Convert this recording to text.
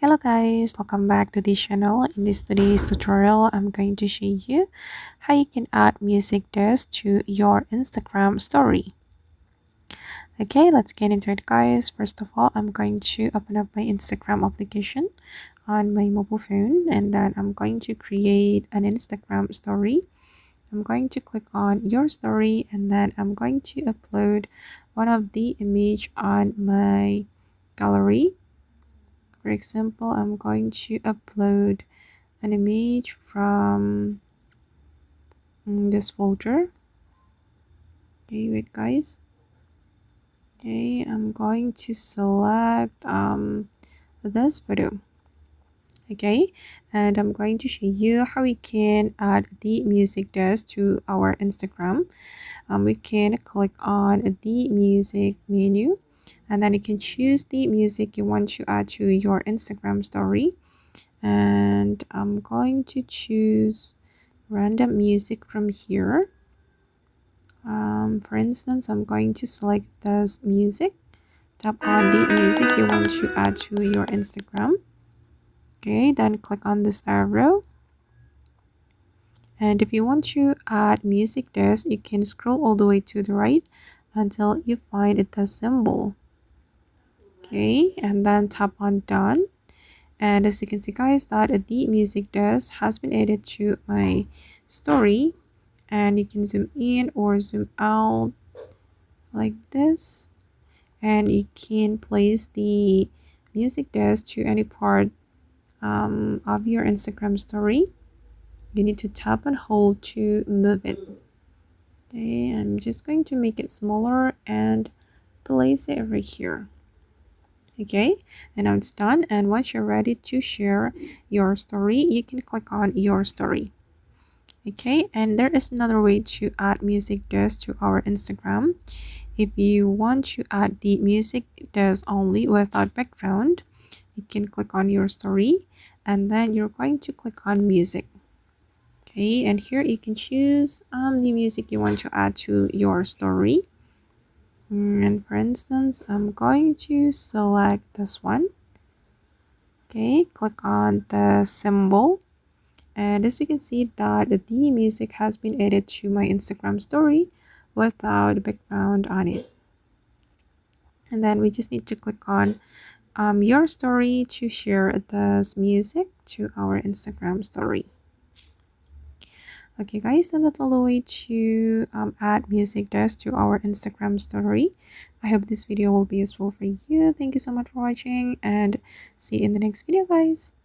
Hello guys, welcome back to this channel. In this today's tutorial, I'm going to show you how you can add music desk to your Instagram story. Okay, let's get into it guys. First of all, I'm going to open up my Instagram application on my mobile phone, and then I'm going to create an Instagram story. I'm going to click on your story, and then I'm going to upload one of the image on my gallery. For example, I'm going to upload an image from this folder. Okay, wait guys. Okay, I'm going to select this photo. Okay, and I'm going to show you how we can add the music desk to our Instagram. We can click on the music menu, and then you can choose the music you want to add to your Instagram story. And I'm going to choose random music from here. For instance, I'm going to select this music. Tap on the music you want to add to your Instagram. Okay, then click on this arrow. And if you want to add music desk, you can scroll all the way to the right until you find the symbol. Okay, and then tap on done. And as you can see guys, that the music desk has been added to my story. And you can zoom in or zoom out like this, and you can place the music desk to any part of your Instagram story. You need to tap and hold to move it. Okay, I'm just going to make it smaller and place it over here. Okay, and now it's done. And once you're ready to share your story, you can click on your story. Okay, and there is another way to add music desk to our Instagram. If you want to add the music desk only without background, you can click on your story, and then you're going to click on music. Okay, and here you can choose the music you want to add to your story. And for instance, I'm going to select this one. Okay, click on the symbol, and as you can see that the music has been added to my Instagram story without background on it. And then we just need to click on your story to share this music to our Instagram story. Okay guys, and that's all the way to add music desk to our Instagram story. I hope this video will be useful for you. Thank you so much for watching, and see you in the next video guys.